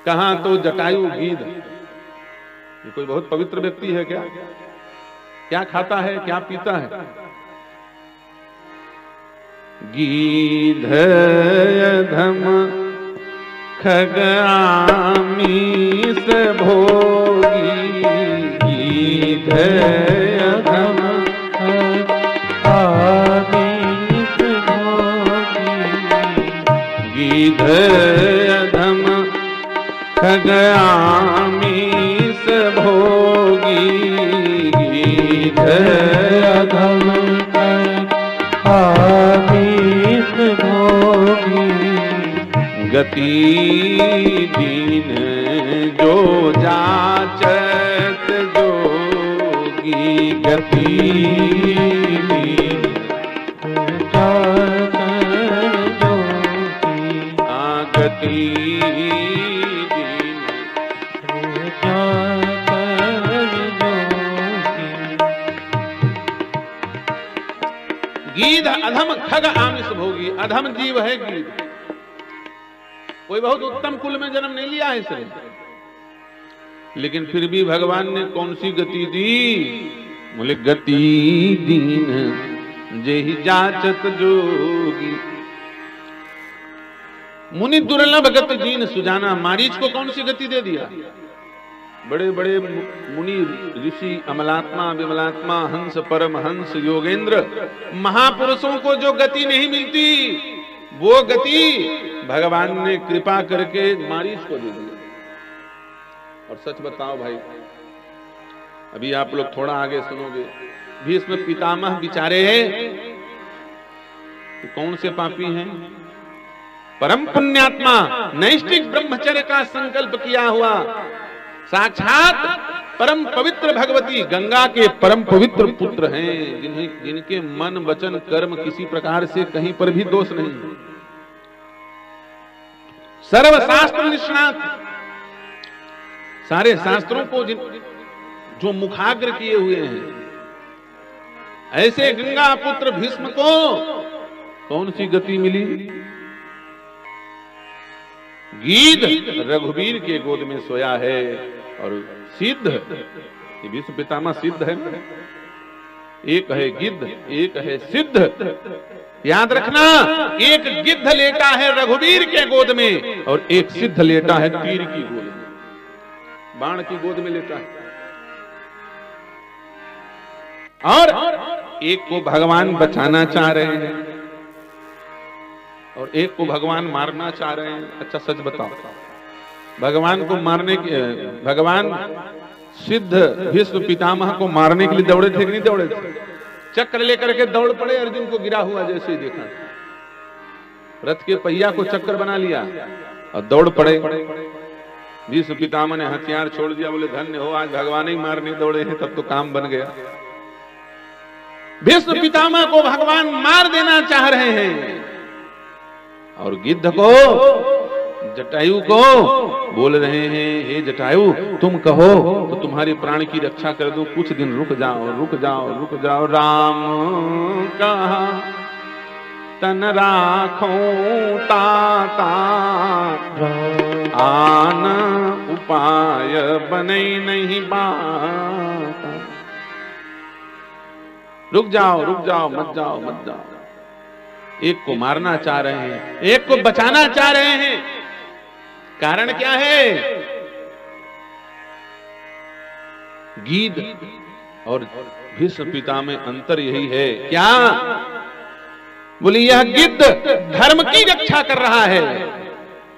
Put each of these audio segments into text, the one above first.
कहां तो जटायु गीध। ये कोई बहुत पवित्र व्यक्ति है क्या? क्या खाता है, क्या पीता है? गीध अधम खग आमीस भोगी, गीध अधम खग आमीस भोगी, गीध अधम खग आमीस भोगी, गीध अधम खग आमीस भोगी, गति दीन जो जाचत जोगी, गति दीन जाचत जोगी, गति दीन जाचत जोगी। गीध अधम खग आमिष भोगी। अधम जीव है गीध, कोई बहुत उत्तम कुल में जन्म नहीं लिया है इसने, लेकिन फिर भी भगवान ने कौन सी गति दी? बोले गति दीन जेहि जाचत जोगी। मुनि दुर्लभ गति दीन सुजाना। मारीच को कौन सी गति दे दिया? बड़े बड़े मुनि ऋषि, अमलात्मा, विमलात्मा, हंस, परमहंस, योगेंद्र, महापुरुषों को जो गति नहीं मिलती, वो गति भगवान ने कृपा करके मारीच को दे दिया। और सच बताओ भाई, अभी आप लोग थोड़ा आगे सुनोगे, भीष्म पितामह बिचारे तो कौन से पापी हैं? परम पुण्यात्मा, नैष्ठिक ब्रह्मचर्य का संकल्प किया हुआ, साक्षात परम पवित्र भगवती गंगा के परम पवित्र पुत्र हैं, जिनके मन, वचन, कर्म किसी प्रकार से कहीं पर भी दोष नहीं। सर्वशास्त्र निष्णात, सारे शास्त्रों को जो मुखाग्र किए हुए हैं, ऐसे गंगा पुत्र भीष्म को कौन सी गति मिली? गीध रघुवीर के गोद में सोया है, और सिद्ध, ये भीष्म पितामह सिद्ध है। एक है गिद्ध, एक है सिद्ध। याद रखना, एक गिद्ध लेटा है रघुवीर के गोद में, और एक सिद्ध लेटा है तीर की गोद में, बाण की गोद में लेटा है। और एक को भगवान बचाना चाह रहे हैं, और एक को भगवान मारना चाह रहे हैं। अच्छा सच बताओ, भगवान को मारने के, भगवान सिद्ध भीष्म पितामह को मारने के लिए दौड़े थे कि नहीं दौड़े थे? चक्र लेकर के दौड़ पड़े, अर्जुन को गिरा हुआ जैसे ही देखा, रथ के पहिया को चक्कर बना लिया और दौड़ पड़े। भीष्म पितामह ने हथियार छोड़ दिया, बोले धन्य हो, आज भगवान ही मारने दौड़े हैं, तब तो काम बन गया। भीष्म पितामह को भगवान मार देना चाह रहे हैं, और गिद्ध को, जटायु को बोल रहे हैं, हे जटायु तुम कहो तो तुम्हारे प्राण की रक्षा कर दूं, कुछ दिन रुक जाओ, रुक जाओ, रुक जाओ। राम कहा तन राखो ताता, आन उपाय बने नहीं बात। रुक जाओ, रुक जाओ, मत जाओ, मत जाओ। एक को मारना चाह रहे हैं, एक को बचाना चाह रहे हैं। कारण क्या है? गीध और भीष्म पिता में अंतर यही है। क्या? बोले यह गिद्ध धर्म की रक्षा कर रहा है,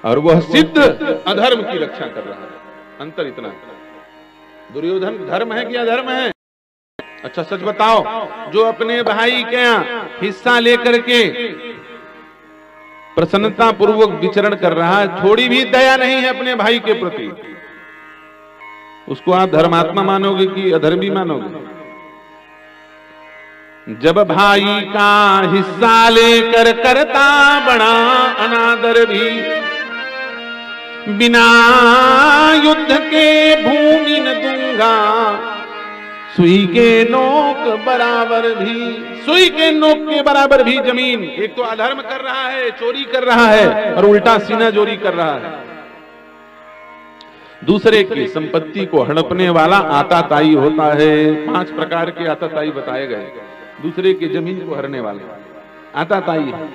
और वह सिद्ध अधर्म की रक्षा कर रहा है। अंतर इतना। दुर्योधन धर्म है कि अधर्म है? अच्छा सच बताओ, जो अपने भाई के हिस्सा लेकर के प्रसन्नता पूर्वक विचरण कर रहा है, थोड़ी भी दया नहीं है अपने भाई के प्रति, उसको आप धर्मात्मा मानोगे कि अधर्मी मानोगे? जब भाई का हिस्सा लेकर करता बड़ा अनादर भी, बिना युद्ध के भूमि न दूंगा, सुई के नोक बराबर भी, सुई के नोक के बराबर भी जमीन। एक तो अधर्म कर रहा है, चोरी कर रहा है, और उल्टा सीना जोरी कर रहा है। दूसरे की संपत्ति को हड़पने वाला आताताई होता है। 5 प्रकार के आताताई बताए गए, दूसरे की जमीन को हरने वाले आताताई है।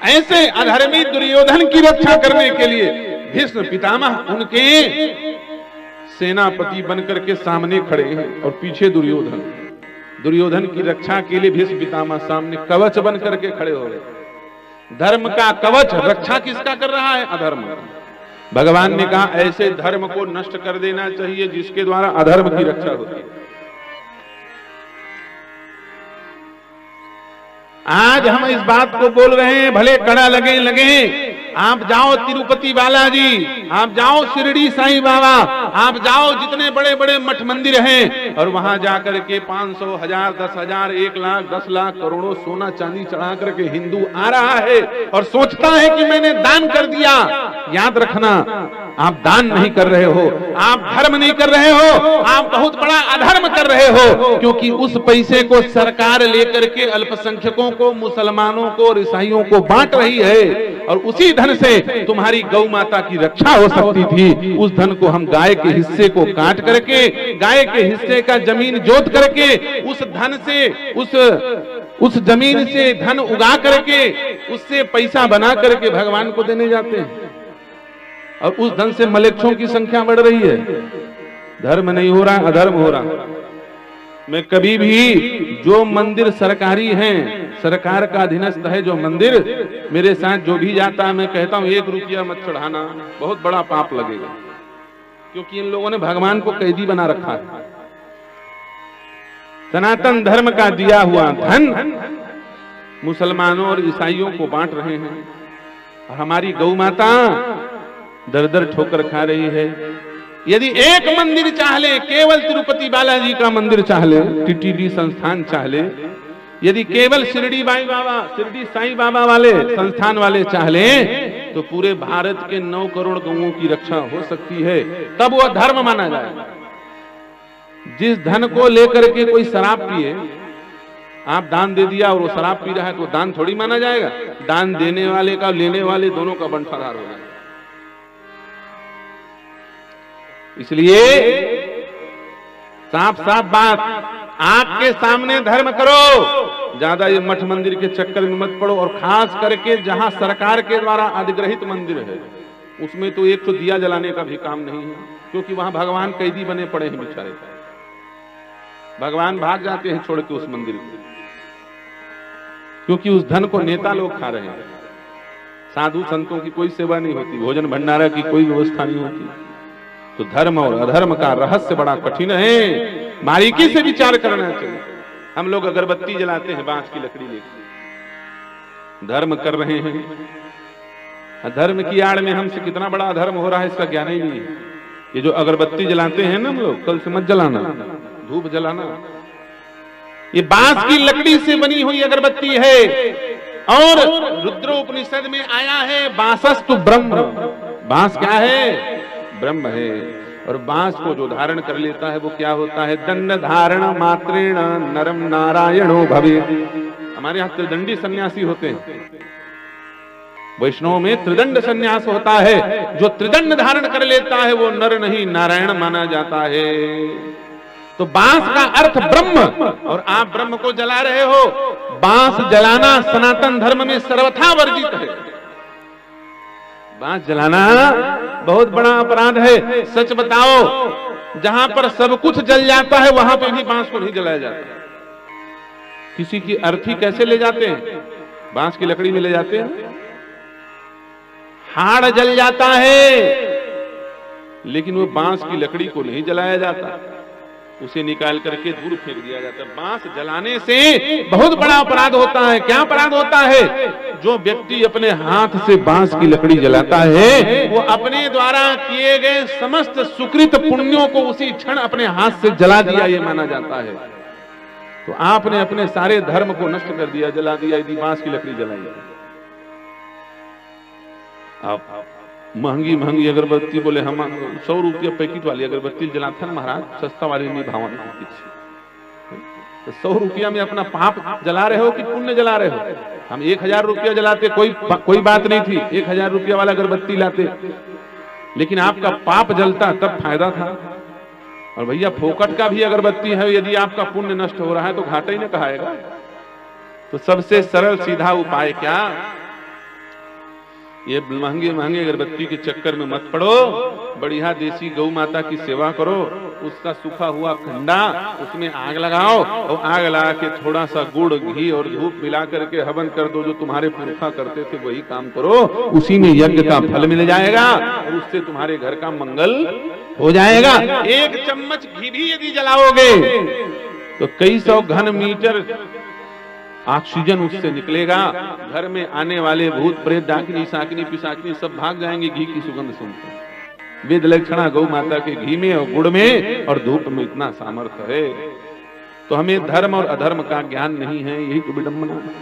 ऐसे अधर्मी दुर्योधन की रक्षा करने के लिए भीष्म पितामह उनके सेनापति बनकर के सामने खड़े हैं और पीछे दुर्योधन। दुर्योधन की रक्षा के लिए भीष्म पितामह सामने कवच बनकर के खड़े हो गए। धर्म का कवच रक्षा किसका कर रहा है? अधर्म। भगवान ने कहा ऐसे धर्म को नष्ट कर देना चाहिए जिसके द्वारा अधर्म की रक्षा होती है। आज हम इस बात को बोल रहे हैं, भले कड़ा लगे, आप जाओ तिरुपति बालाजी, आप जाओ शिरडी साईं बाबा, आप जाओ जितने बड़े बड़े मठ मंदिर हैं और वहां जाकर के 500, 1000, 10,000, 1 लाख, 10 लाख, करोड़ों सोना चांदी चढ़ा करके हिंदू आ रहा है और सोचता है कि मैंने दान कर दिया। याद रखना, आप दान नहीं कर रहे हो, आप धर्म नहीं कर रहे हो, आप बहुत बड़ा अधर्म कर रहे हो, क्योंकि उस पैसे को सरकार लेकर के अल्पसंख्यकों को, मुसलमानों को और ईसाइयों को बांट रही है और उसी धन से तुम्हारी गौ माता की रक्षा हो सकती थी। उस धन को हम गाय के हिस्से को काट करके, गाय के हिस्से का जमीन जोत करके, उस धन से, उस जमीन से धन उगा करके, उससे पैसा बना करके भगवान को देने जाते हैं और उस धन से मलेच्छों की संख्या बढ़ रही है। धर्म नहीं हो रहा, अधर्म हो रहा। मैं कभी भी जो मंदिर सरकारी हैं, सरकार का अधीनस्थ है जो मंदिर, मेरे साथ जो भी जाता है मैं कहता हूं 1 रुपया मत चढ़ाना, बहुत बड़ा पाप लगेगा, क्योंकि इन लोगों ने भगवान को कैदी बना रखा है। सनातन धर्म का दिया हुआ धन मुसलमानों और ईसाइयों को बांट रहे हैं और हमारी गौ माता दर दर ठोकर खा रही है। यदि एक मंदिर चाह ले, केवल तिरुपति बालाजी का मंदिर चाह ले, टीटीडी संस्थान चाह ले, यदि केवल शिरडी साईं बाबा वाले संस्थान वाले चाह ले, तो पूरे भारत के 9 करोड़ गौओं की रक्षा हो सकती है, तब वह धर्म माना जाएगा। जिस धन को लेकर के कोई शराब पिए, आप दान दे दिया और वो शराब पी रहा है, तो दान थोड़ी माना जाएगा। दान देने वाले का, लेने वाले दोनों का बंटवारा हो जाएगा। इसलिए साफ साफ बात, आपके सामने धर्म करो, ज्यादा ये मठ मंदिर के चक्कर में मत पड़ो। और खास करके जहां सरकार के द्वारा अधिग्रहित मंदिर है, उसमें तो एक तो दिया जलाने का भी काम नहीं है, क्योंकि वहां भगवान कैदी बने पड़े हैं बेचारे। भगवान भाग जाते हैं छोड़ के उस मंदिर को, क्योंकि उस धन को नेता लोग खा रहे हैं। साधु संतों की कोई सेवा नहीं होती, भोजन भंडारा की कोई व्यवस्था नहीं होती। तो धर्म और अधर्म का रहस्य बड़ा कठिन है, बारीकी से विचार करना चाहिए। हम लोग अगरबत्ती जलाते हैं बांस की लकड़ी लेकर, धर्म कर रहे हैं। धर्म की आड़ में हमसे कितना बड़ा अधर्म हो रहा है इसका ज्ञान ही नहीं है। ये जो अगरबत्ती जलाते हैं ना हम लोग, कल से मत जलाना, धूप जलाना। ये बांस की लकड़ी से बनी हुई अगरबत्ती है और रुद्रोपनिषद में आया है बांसस्तु ब्रह्म। बांस क्या है? ब्रह्म है। और बांस को जो धारण कर लेता है वो क्या होता है? दंड धारण मात्रेण नरम नारायणो भवे। हमारे यहाँ त्रिदंडी सन्यासी होते हैं, वैष्णव में त्रिदंड सन्यास होता है। जो त्रिदंड धारण कर लेता है वो नर नहीं नारायण माना जाता है। तो बांस का अर्थ ब्रह्म, और आप ब्रह्म को जला रहे हो। बांस जलाना सनातन धर्म में सर्वथा वर्जित है। बांस जलाना बहुत बड़ा अपराध है। सच बताओ, जहां पर सब कुछ जल जाता है वहां पर भी बांस को नहीं जलाया जाता। किसी की अर्थी कैसे ले जाते हैं? बांस की लकड़ी में ले जाते हैं। हाड़ जल जाता है, लेकिन वो बांस की लकड़ी को नहीं जलाया जाता, उसे निकाल करके दूर फेंक दिया जाता है। बांस जलाने से बहुत बड़ा अपराध होता है। क्या अपराध होता है? जो व्यक्ति अपने हाथ से बांस की लकड़ी जलाता है वो अपने द्वारा किए गए समस्त सुकृत पुण्यों को उसी क्षण अपने हाथ से जला दिया, ये माना जाता है। तो आपने अपने सारे धर्म को नष्ट कर दिया, जला दिया, यदि बांस की लकड़ी जलाई। आप महंगी महंगी अगरबत्ती बोले, हम 100 रुपया पैकेट वाली अगरबत्ती जलाते हैं महाराज, सस्ता वाली नहीं भावन। तो 100 रुपया में अपना पाप जला रहे हो कि पुण्य जला रहे हो? हम 1000 रुपया जलाते, कोई बात नहीं थी। 1000 रुपया वाला अगरबत्ती लाते, लेकिन आपका पाप जलता तब फायदा था। और भैया फोकट का भी अगरबत्ती है, यदि आपका पुण्य नष्ट हो रहा है तो घाटा ही न कहाएगा। तो सबसे सरल सीधा उपाय क्या, ये महंगे महंगे अगरबत्ती के चक्कर में मत पड़ो, बढ़िया देसी गौ माता की सेवा करो, उसका सूखा हुआ कंडा उसमें आग लगाओ और आग लगा के थोड़ा सा गुड़ घी और धूप मिला करके हवन कर दो, जो तुम्हारे पुरखा करते थे वही काम करो, उसी में यज्ञ का फल मिल जाएगा और उससे तुम्हारे घर का मंगल हो जाएगा। 1 चम्मच घी भी यदि जलाओगे तो कई सौ घन मीटर ऑक्सीजन उससे निकलेगा। घर में आने वाले भूत प्रेत डाकिनी साकिनी पिशाचिनी सब भाग जाएंगे घी की सुगंध सुनकर। वेद लक्षणा गौ माता के घी में और गुड़ में और धूप में इतना सामर्थ्य है। तो हमें धर्म और अधर्म का ज्ञान नहीं है, यही तो विडंबना है।